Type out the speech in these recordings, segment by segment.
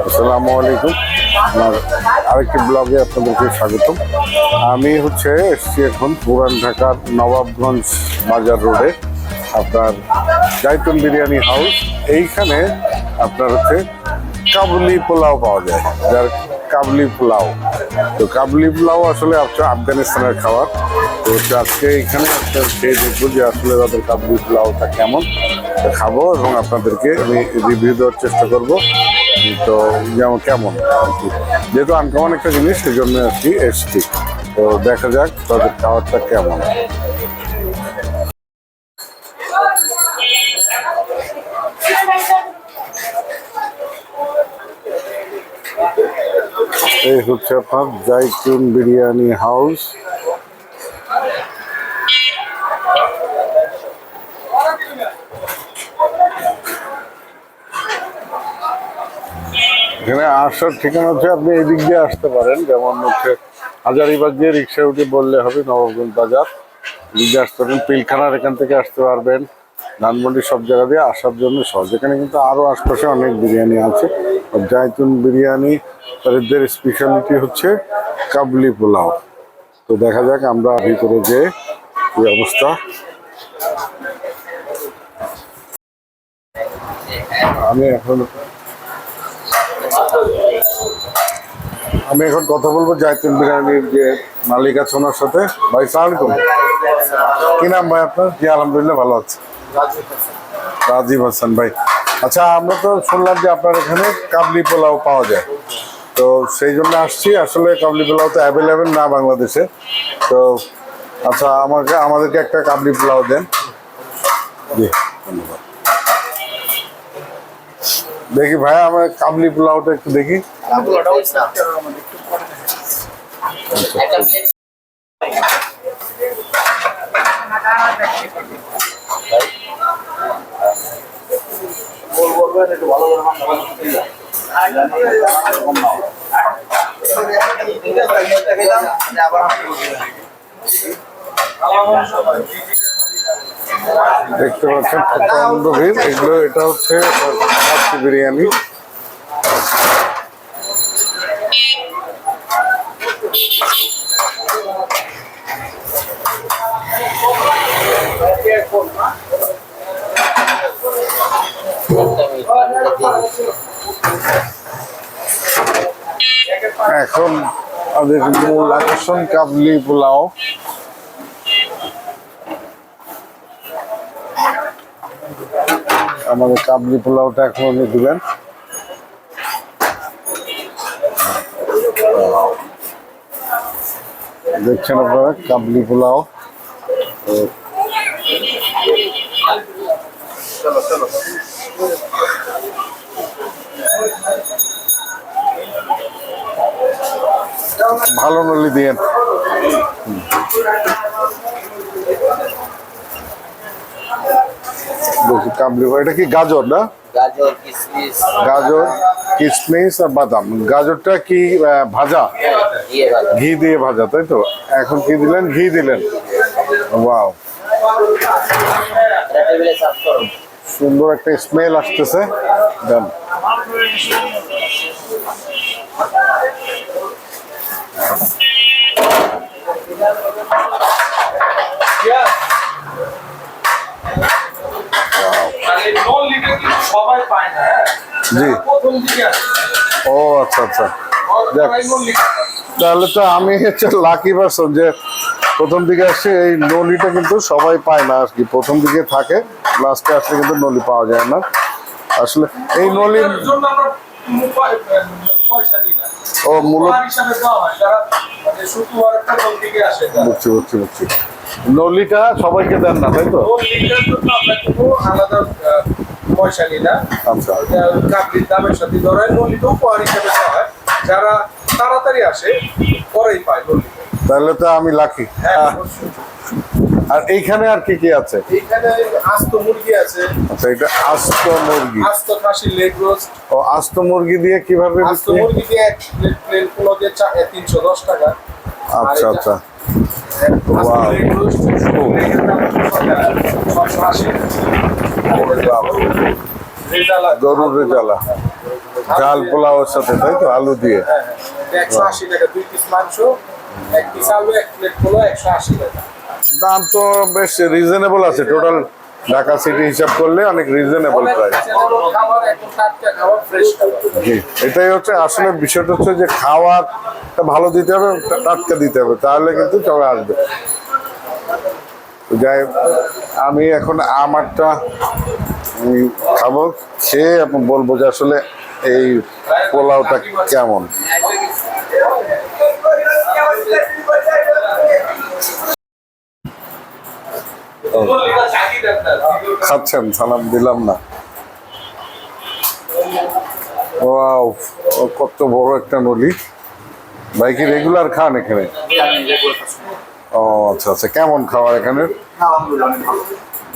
আসসালামু আলাইকুম, আমার আরেকটি ব্লগে আপনাদেরকে স্বাগতম। আমি এসছি এখন পুরান ঢাকার নবাবগঞ্জ বাজার রোডে, আপনার জাইতুন বিরিয়ানি হাউস। এইখানে আপনার কাবুলি পোলাও পাওয়া যায়, যার কাবুলি পোলাও। তো কাবুলি পোলাও আসলে আফগানিস্তানের খাবার। তো আজকে এইখানে আপনার খেয়ে দেখবো যে আসলে তাদের কাবুলি পোলাওটা কেমন, খাবো এবং আপনাদেরকে আমি রিভিউ দেওয়ার চেষ্টা করবো। তো যেমন কেমন আর কি, যেহেতু আনকমন একটা জিনিস সেই জন্য আর কি এসছি। তো দেখা যাক তাদের খাবারটা কেমন। এই আপনার জাইতুন বিরিয়ানি হাউস। এখানে আসার ঠিকানা আপনি এই দিক দিয়ে আসতে পারেন, যেমন হাজারীবাগ দিয়ে রিক্সা উঠে বললে হবে নবাবগঞ্জ বাজার, এদিক দিয়ে আসতে পারেন। পিলখানার এখান থেকে আসতে পারবেন, ধানমন্ডি, সব জায়গা দিয়ে আসার জন্য সহজ। এখানে কিন্তু আরও আশপাশে অনেক বিরিয়ানি আছে। জাইতুন বিরিয়ানি তাদের স্পেশালিটি কাবুলি পোলাও। তো দেখা যাক আমরা ভিতরে যে কি অবস্থা। আমি এখন কথা বলবো জাইতুন বিরিয়ানির যে মালিক আছে ওনার সাথে। ভাই সালাম আলাইকুম, কি নাম ভাই আপনার? জি আলহামদুলিল্লাহ ভালো আছে, রাজীব হাসান ভাই। আচ্ছা, আমরা তো শুনলাম যে আপনার এখানে কাবলি পোলাও পাওয়া যায়, তো সেই জন্য আসছি। আসলে কাবলি পোলাও তো অ্যাভেলেবেল না বাংলাদেশে। তো আচ্ছা, আমাদেরকে একটা কাবলি পোলাও দেন। জি ধন্যবাদ। দেখি ভাই, আমার কাবলি পোলাওটা একটু দেখি। দেখতে পাচ্ছেন প্রচন্ড ভিড়। এটা বিরিয়ানি। এখন আমাদের মূল আকর্ষণ কাবলি পোলাও। আমাদের কাবলি পোলাওটা এখন উনি দিবেন। দেখছেন আপনারা কাবলি পোলাও। ভালো নলি দিয়েন। কাবলি, এটা কি গাজর না? গাজর, কিশমিশ আর বাদাম। গাজরটা কি ভাজা, ঘি দিয়ে ভাজা, তাই তো? এখন কি দিলেন? ঘি দিলেন। ওয়াও, সুন্দর একটা স্মেল আসতেছে। দেন। জি, ও আচ্ছা আচ্ছা। তাহলে তো আমি লাকি পারসন যে প্রথম দিকে আসছে। এই নলিটা কিন্তু সবাই পায় না আর কি, প্রথম দিকে থাকে, লাস্টে আসলে কিন্তু নলি পাওয়া যায় না। আসলে এই নলির বুঝছি। নলিটা সবাইকে দেন না, তাই তো? আলাদা পয়সা নিই না। আচ্ছা, কাবলির দামের সাথে ধরে নলিটা উপহার হিসেবে দেওয়া হয়। যারা তাড়াতাড়ি আসে পরেই পায় নলি। তাহলে তো আমি লাকি। আর এইখানে আর কি কি আছে? এইখানে আস্ত মুরগি আছে। আচ্ছা, এটা আস্ত মুরগি, আস্ত খাসির লেগ রোস্ট। ও আস্ত মুরগি দিয়ে কিভাবে? আস্ত মুরগি দিয়ে এক প্লেট পোলাও দিয়ে 310 টাকা। আচ্ছা আচ্ছা। গরুর রেজালা ঝাল পোলাওর সাথে, তাই তো, আলু দিয়ে। 180 টাকা 2 পিস মাংস, 1 পিস আলু, 1 প্লেট পোলাও 180 টাকা। দাম তো বেশ রিজনেবল আছে, টোটাল ঢাকা সিটি হিসাব করলে অনেক রিজনেবল প্রাইস। খাবার একদম টাটকা খাবার, ফ্রেশ খাবার। জি, এটাই হচ্ছে আসলে বিষয়টা, হচ্ছে যে খাওয়ারটা ভালো দিতে হবে, টাটকা দিতে হবে, তাহলে কিন্তু চলে আসবে। যাই হোক, আমি এখন আমারটা খাবো, খেয়ে আপনি বলবো যে আসলে এই পোলাওটা কেমন। খাচ্ছেন, সালাম দিলাম না। ওয়াও, কত বড় একটা নলি। ভাই কি রেগুলার খান এখানে? ও আচ্ছা আচ্ছা, কেমন খাবার এখানে?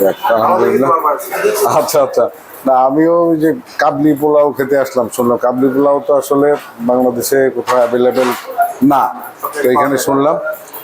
যাক, আলহামদুলিল্লাহ। আচ্ছা আচ্ছা, না আমিও ওই যে কাবলি পোলাও খেতে আসলাম, শুনলাম কাবলি পোলাও তো আসলে বাংলাদেশে কোথাও অ্যাভেলেবেল না, তো এখানে শুনলাম,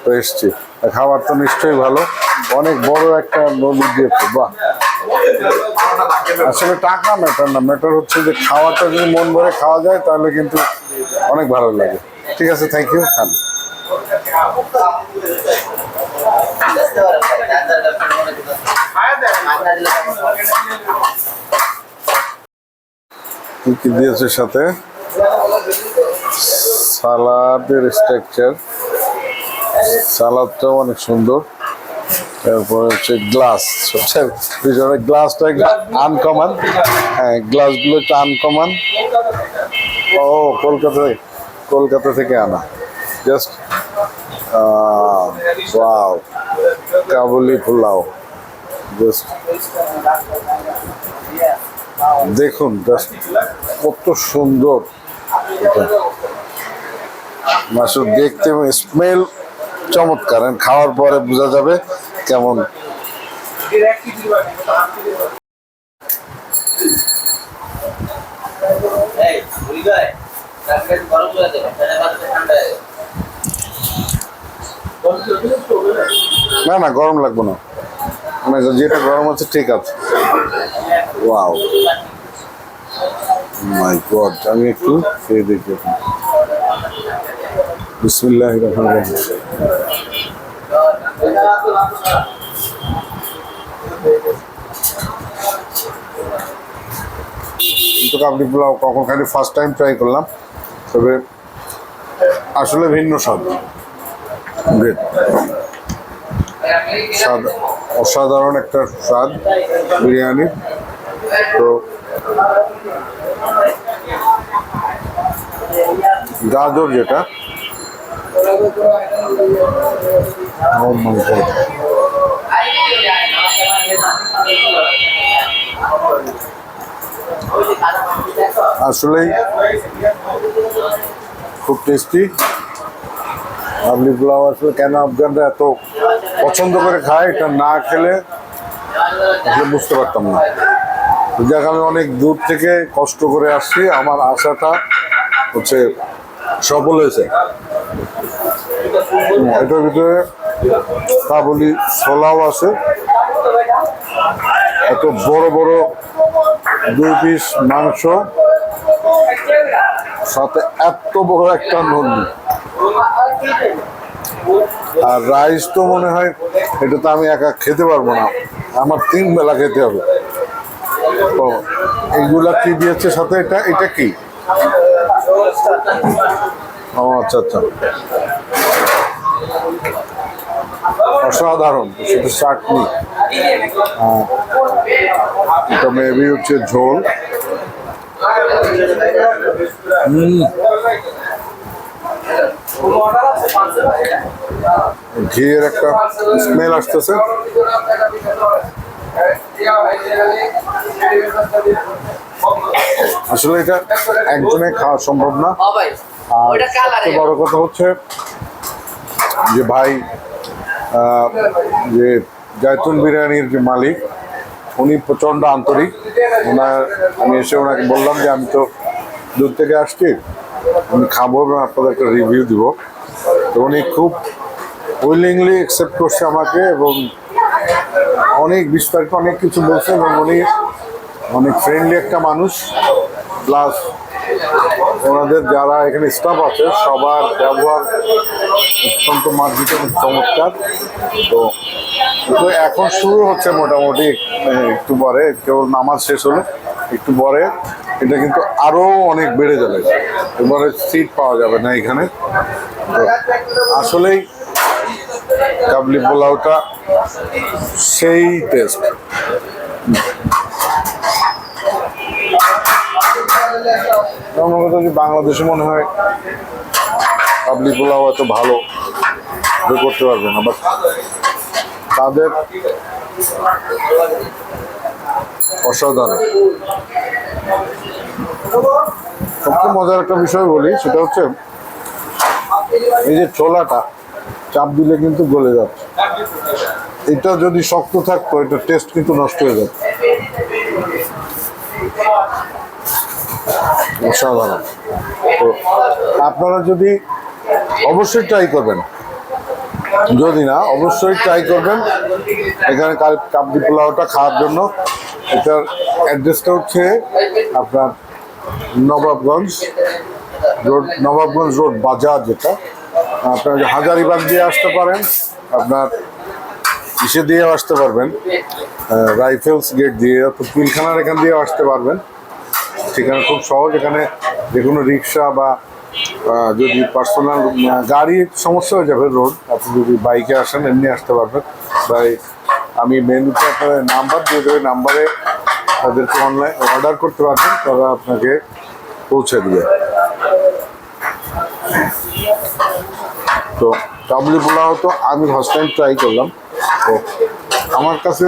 তো এসছি। খাবার তো নিশ্চয়ই ভালো, অনেক বড় একটা নলি দিয়েছে, বাহ। আসলে টাকা ম্যাটার না, ম্যাটার হচ্ছে যে খাওয়াটা যদি মন ভরে খাওয়া যায় তাহলে কিন্তু অনেক ভালো লাগে। ঠিক আছে, থ্যাংক ইউ, খান। কি কি দিয়েছে সাথে? সালাদের স্ট্রাকচার, সালাদটাও অনেক সুন্দর। তারপরে হচ্ছে গ্লাস, সবচেয়ে গ্লাসটা আনকমন। হ্যাঁ, গ্লাসগুলো একটু আনকমন। ও কলকাতা থেকে আনা, জাস্ট ওয়াও, কাবুলি পোলাও, জাস্ট দেখুন, জাস্ট কত সুন্দর এটা। মাসুর দেখতে স্মেল চমৎকার, খাওয়ার পরে বোঝা যাবে কেমন। না না, গরম লাগবে না, মানে যেটা গরম আছে ঠিক আছে। ওয়াও, মাই গড, আমি একটু খেয়ে দেখি। বিসমিল্লাহির রহমানির রহিম। কিন্তু কাবলি পোলাও কখন খালি ফার্স্ট টাইম ট্রাই করলাম, তবে আসলে ভিন্ন স্বাদ, গ্রেট স্বাদ, অসাধারণ একটা স্বাদ বিরিয়ানি। তো গাজর যেটা, আসলেই খুব টেস্টি। কাবলি পোলাও আসলে কেন আফগানরা এত পছন্দ করে খায়, এটা না খেলে আসলে বুঝতে পারতাম না। যাক, আমি অনেক দূর থেকে কষ্ট করে আসছি, আমার আশাটা হচ্ছে সফল হয়েছে। এটার ভিতরে কাবুলি ছোলাও আছে, এত বড় বড় 2 পিস মাংস, সাথে এত বড় একটা নলি, আর রাইস তো মনে হয় এটা তো আমি একা খেতে পারবো না, আমার 3 বেলা খেতে হবে। তো এইগুলা কি দিয়েছে সাথে? এটা কি? ও আচ্ছা আচ্ছা, অসাধারণ। সেটা চাটনি, এটা মেবি হচ্ছে ঝোল। ঘিয়ের একটা স্মেল আসতেছে। আসলে এটা একজনে খাওয়া সম্ভব না। আর সবচেয়ে বড় কথা হচ্ছে যে ভাই, যে জায়তুন বিরিয়ানির যে মালিক, উনি প্রচণ্ড আন্তরিক। আমি এসে ওনাকে বললাম যে আমি তো দূর থেকে আসছি, আমি খাবো এবং আপনাদের একটা রিভিউ দিব। তো উনি খুব উইলিংলি অ্যাকসেপ্ট করছে আমাকে এবং অনেক বিস্তারিত অনেক কিছু বলছে এবং উনি অনেক ফ্রেন্ডলি একটা মানুষ। প্লাস ওনাদের যারা এখানে স্টাফ আছে সবার ব্যবহার অত্যন্ত মার্জিত এবং চমৎকার। তো তো এখন শুরু হচ্ছে মোটামুটি, একটু পরে কেবল নামাজ শেষ হলো, একটু পরে এটা কিন্তু আরও অনেক বেড়ে যাবে। এবারে সিট পাওয়া যাবে না এখানে। তো আসলেই কাবলি পোলাওটা সেই টেস্ট। আমার কথা যে বাংলাদেশে মনে হয় কাবলি পোলাও এত ভালো করতে পারবে না, বাট তাদের অসাধারণ। সবচেয়ে মজার একটা বিষয় বলি, সেটা হচ্ছে এই যে ছোলাটা চাপ দিলে কিন্তু গলে যাচ্ছে। এটা যদি শক্ত থাকতো এটা টেস্ট কিন্তু নষ্ট হয়ে যাবে। অসাধারণ। তো আপনারা যদি অবশ্যই ট্রাই করবেন, যদি না অবশ্যই ট্রাই করবেন এখানে কাবলি পোলাওটা খাওয়ার জন্য। এটার অ্যাড্রেসটা হচ্ছে আপনার নবাবগঞ্জ রোড বাজার, যেটা আপনার হাজারিবাগ দিয়ে আসতে পারেন, আপনার ইসে দিয়েও আসতে পারবেন, রাইফেলস গেট দিয়ে, পিলখানার এখান দিয়েও আসতে পারবেন। সেখানে খুব সহজ। এখানে যে কোনো রিক্সা বা যদি পার্সোনাল গাড়ির সমস্যা হয়ে যাবে রোড, আপনি যদি বাইকে আসেন এমনি আসতে পারবেন। তাই আমি মেনুতে আপনাদের নাম্বার দিয়ে দেবো, নাম্বারে তাদেরকে অনলাইন অর্ডার করতে পারবেন, তারা আপনাকে পৌঁছে দিবে। তো কাবলি পোলাও তো আমি ফার্স্ট টাইম ট্রাই করলাম। তো আমার কাছে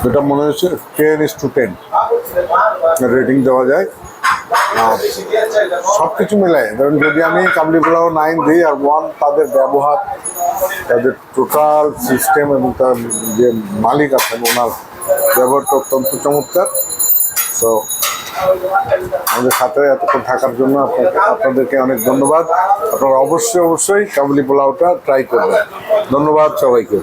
যেটা মনে হচ্ছে 10:10 রেটিং দেওয়া যায়। আর সব কিছু মেলায় ধরুন যদি আমি কাবলি পোলাও 9 দিই আর 1 তাদের ব্যবহার, তাদের টোটাল সিস্টেম এবং তার যে মালিক আছেন ওনার ব্যবহারটা অত্যন্ত চমৎকার। সো আমাদের সাথে এতক্ষণ থাকার জন্য আপনাদেরকে অনেক ধন্যবাদ। আপনারা অবশ্যই কাবলি পোলাওটা ট্রাই করবেন। ধন্যবাদ সবাইকে।